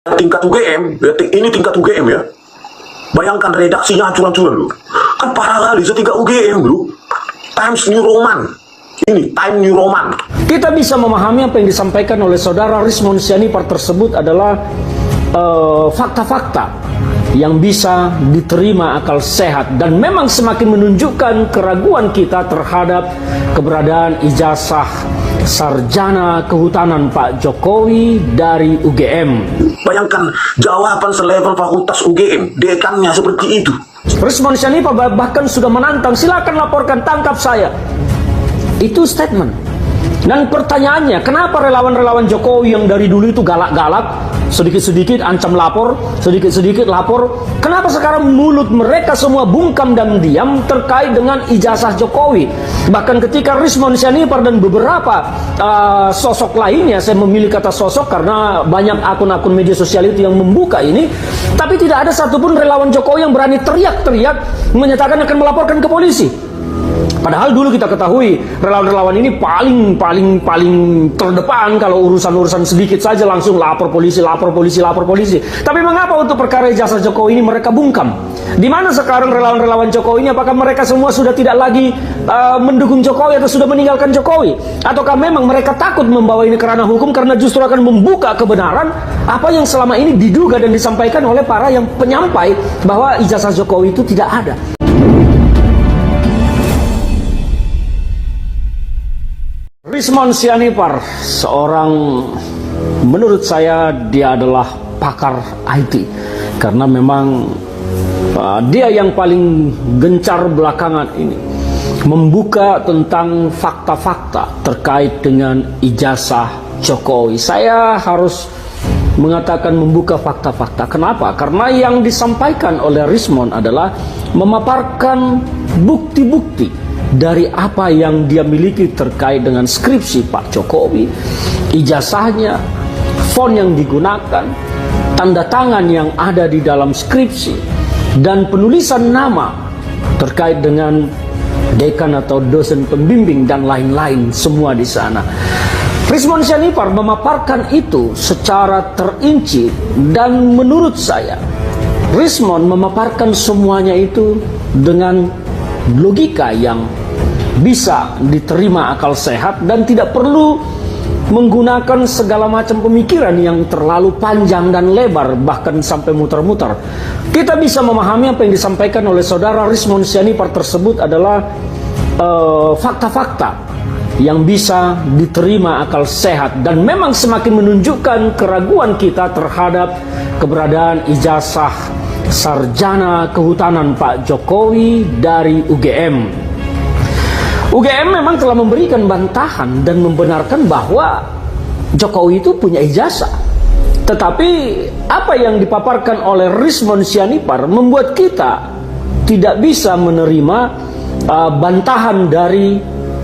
Tingkat UGM, ya, ini tingkat UGM ya. Bayangkan redaksinya hancur-hancuran loh. Kan parah kali setingkat UGM bro. Times New Roman. Ini Time New Roman. Kita bisa memahami apa yang disampaikan oleh saudara Rismond Sianipar tersebut adalah fakta-fakta yang bisa diterima akal sehat dan memang semakin menunjukkan keraguan kita terhadap keberadaan ijazah sarjana kehutanan Pak Jokowi dari UGM. Bayangkan jawaban selevel fakultas UGM, dekannya seperti itu. Rismond Sianipar bahkan sudah menantang, silakan laporkan, tangkap saya. Itu statement. Dan pertanyaannya, kenapa relawan-relawan Jokowi yang dari dulu itu galak-galak, sedikit-sedikit ancam lapor, sedikit-sedikit lapor, kenapa sekarang mulut mereka semua bungkam dan diam terkait dengan ijazah Jokowi? Bahkan ketika Rismond Sianipar dan beberapa sosok lainnya, saya memilih kata sosok karena banyak akun-akun media sosial itu yang membuka ini, tapi tidak ada satupun relawan Jokowi yang berani teriak-teriak menyatakan akan melaporkan ke polisi. Padahal dulu kita ketahui relawan-relawan ini paling terdepan kalau urusan-urusan sedikit saja langsung lapor polisi. Tapi mengapa untuk perkara ijazah Jokowi ini mereka bungkam? Di mana sekarang relawan-relawan Jokowi ini? Apakah mereka semua sudah tidak lagi mendukung Jokowi atau sudah meninggalkan Jokowi? Ataukah memang mereka takut membawa ini ke ranah hukum karena justru akan membuka kebenaran apa yang selama ini diduga dan disampaikan oleh para yang penyampai bahwa ijazah Jokowi itu tidak ada? Rismond Sianipar, menurut saya dia adalah pakar IT karena memang dia yang paling gencar belakangan ini membuka tentang fakta-fakta terkait dengan ijazah Jokowi. Saya harus mengatakan membuka fakta-fakta. Kenapa? Karena yang disampaikan oleh Rismond adalah memaparkan bukti-bukti dari apa yang dia miliki terkait dengan skripsi Pak Jokowi, ijazahnya, font yang digunakan, tanda tangan yang ada di dalam skripsi, dan penulisan nama terkait dengan dekan atau dosen pembimbing dan lain-lain semua di sana. Rismond Sianipar memaparkan itu secara terinci dan menurut saya Rismond memaparkan semuanya itu dengan logika yang bisa diterima akal sehat dan tidak perlu menggunakan segala macam pemikiran yang terlalu panjang dan lebar bahkan sampai muter-muter. Kita bisa memahami apa yang disampaikan oleh saudara Rismond Sianipar tersebut adalah fakta-fakta yang bisa diterima akal sehat dan memang semakin menunjukkan keraguan kita terhadap keberadaan ijazah sarjana kehutanan Pak Jokowi dari UGM. UGM memang telah memberikan bantahan dan membenarkan bahwa Jokowi itu punya ijazah. Tetapi apa yang dipaparkan oleh Rismond Sianipar membuat kita tidak bisa menerima bantahan dari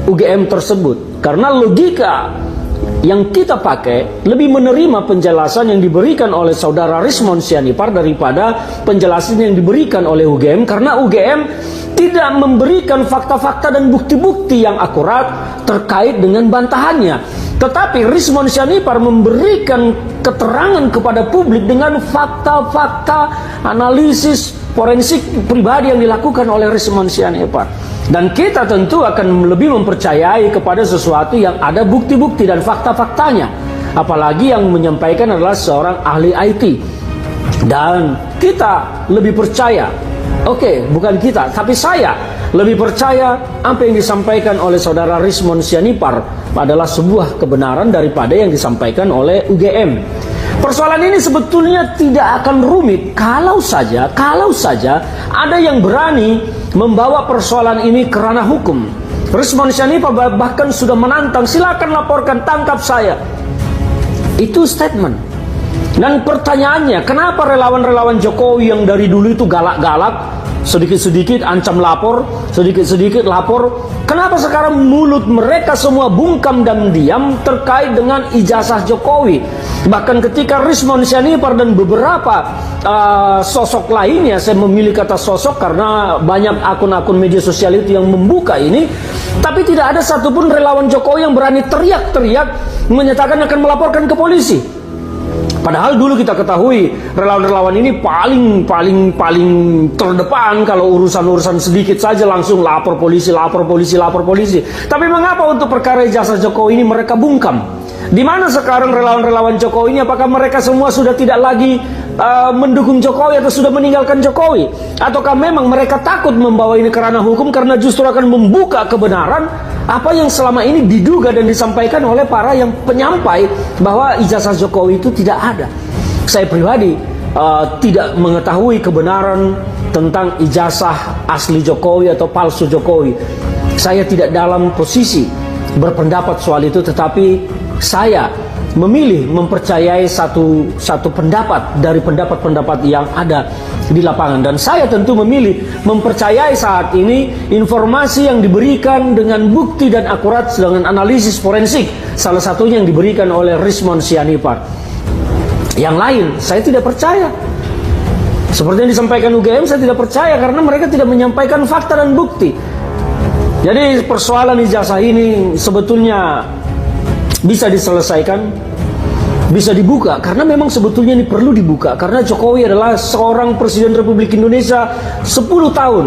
UGM tersebut. Karena logika yang kita pakai lebih menerima penjelasan yang diberikan oleh saudara Rismond Sianipar daripada penjelasan yang diberikan oleh UGM, karena UGM tidak memberikan fakta-fakta dan bukti-bukti yang akurat terkait dengan bantahannya. Tetapi Rismond Sianipar memberikan keterangan kepada publik dengan fakta-fakta analisis forensik pribadi yang dilakukan oleh Rismond Sianipar. Dan kita tentu akan lebih mempercayai kepada sesuatu yang ada bukti-bukti dan fakta-faktanya. Apalagi yang menyampaikan adalah seorang ahli IT. Dan kita lebih percaya, bukan kita, tapi saya lebih percaya apa yang disampaikan oleh saudara Rismond Sianipar adalah sebuah kebenaran daripada yang disampaikan oleh UGM. Persoalan ini sebetulnya tidak akan rumit kalau saja ada yang berani membawa persoalan ini ke ranah hukum. Rismond Sianipar bahkan sudah menantang, silakan laporkan, tangkap saya. Itu statement. Dan pertanyaannya, kenapa relawan-relawan Jokowi yang dari dulu itu galak-galak, sedikit-sedikit ancam lapor, sedikit-sedikit lapor, kenapa sekarang mulut mereka semua bungkam dan diam terkait dengan ijazah Jokowi? Bahkan ketika Rismond Sianipar dan beberapa sosok lainnya, saya memilih kata sosok karena banyak akun-akun media sosial itu yang membuka ini, tapi tidak ada satupun relawan Jokowi yang berani teriak-teriak menyatakan akan melaporkan ke polisi. Padahal dulu kita ketahui relawan-relawan ini paling terdepan kalau urusan-urusan sedikit saja langsung lapor polisi. Tapi mengapa untuk perkara ijazah Jokowi ini mereka bungkam? Di mana sekarang relawan-relawan Jokowi ini? Apakah mereka semua sudah tidak lagi mendukung Jokowi atau sudah meninggalkan Jokowi? Ataukah memang mereka takut membawa ini ke ranah hukum karena justru akan membuka kebenaran apa yang selama ini diduga dan disampaikan oleh para yang penyampai bahwa ijazah Jokowi itu tidak ada. Saya pribadi tidak mengetahui kebenaran tentang ijazah asli Jokowi atau palsu Jokowi. Saya tidak dalam posisi berpendapat soal itu, tetapi saya memilih mempercayai satu pendapat dari pendapat-pendapat yang ada di lapangan, dan saya tentu memilih mempercayai saat ini informasi yang diberikan dengan bukti dan akurat dengan analisis forensik, salah satunya yang diberikan oleh Rismond Sianipar. Yang lain saya tidak percaya. Seperti yang disampaikan UGM, saya tidak percaya karena mereka tidak menyampaikan fakta dan bukti. Jadi persoalan ijazah ini sebetulnya bisa diselesaikan, bisa dibuka, karena memang sebetulnya ini perlu dibuka, karena Jokowi adalah seorang Presiden Republik Indonesia 10 tahun.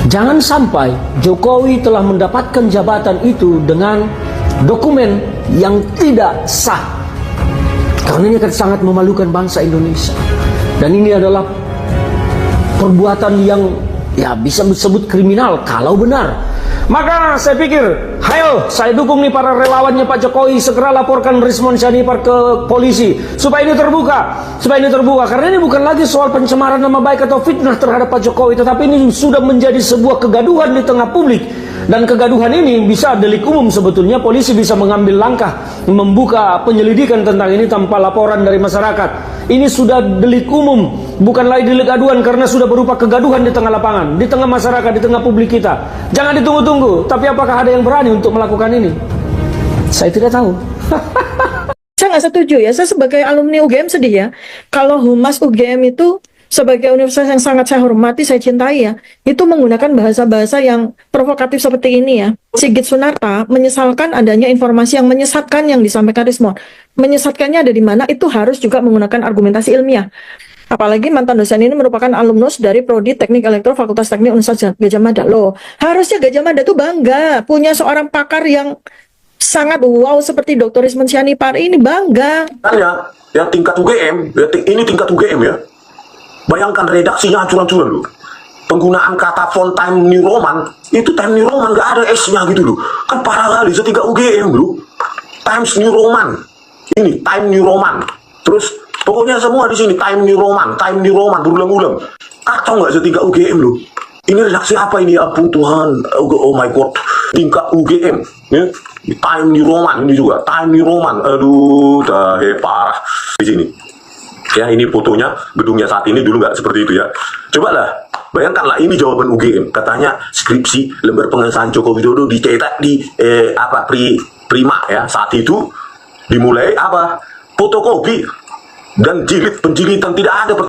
Jangan sampai Jokowi telah mendapatkan jabatan itu dengan dokumen yang tidak sah, karena ini akan sangat memalukan bangsa Indonesia, dan ini adalah perbuatan yang bisa disebut kriminal kalau benar. Maka saya pikir, hayo saya dukung nih para relawannya Pak Jokowi, segera laporkan Rismond Sianipar ke polisi supaya ini terbuka, karena ini bukan lagi soal pencemaran nama baik atau fitnah terhadap Pak Jokowi, tetapi ini sudah menjadi sebuah kegaduhan di tengah publik, dan kegaduhan ini bisa delik umum. Sebetulnya polisi bisa mengambil langkah membuka penyelidikan tentang ini tanpa laporan dari masyarakat. Ini sudah delik umum, bukan lagi delik aduan, karena sudah berupa kegaduhan di tengah lapangan, di tengah masyarakat, di tengah publik kita. Jangan ditunggu-tunggu, tapi apakah ada yang berani untuk melakukan ini? Saya tidak tahu. Saya nggak setuju ya, saya sebagai alumni UGM sedih ya, kalau Humas UGM itu sebagai universitas yang sangat saya hormati, saya cintai ya, itu menggunakan bahasa-bahasa yang provokatif seperti ini ya. Sigit Sunarta menyesalkan adanya informasi yang menyesatkan yang disampaikan Rismond. Menyesatkannya ada di mana? Itu harus juga menggunakan argumentasi ilmiah. Apalagi mantan dosen ini merupakan alumnus dari Prodi Teknik Elektro Fakultas Teknik Universitas Gadjah Mada. Loh, harusnya Gadjah Mada itu bangga punya seorang pakar yang sangat wow seperti Dr. Rismond Sianipar ini, bangga. Ya tingkat UGM, ini tingkat UGM ya. Bayangkan redaksinya hancur-hancuran loh. Penggunaan kata font Time New Roman, itu Time New Roman gak ada S-nya gitu loh. Kan parah kali, setingkat UGM bro. Times New Roman, ini Time New Roman. Terus pokoknya semua di sini Time New Roman berulang-ulang. Kacau nggak setingkat UGM loh. Ini redaksi apa ini? Ya ampun Tuhan, oh my god, tingkat UGM ya. Time New Roman ini juga, Time New Roman. Aduh, dah parah di sini. Ya ini fotonya, gedungnya saat ini, dulu nggak seperti itu ya. Coba lah, bayangkanlah ini jawaban UGM. Katanya skripsi lembar pengesahan Joko Widodo dicetak di Prima ya. Saat itu dimulai apa? Fotokopi dan jilid penjilitan, tidak ada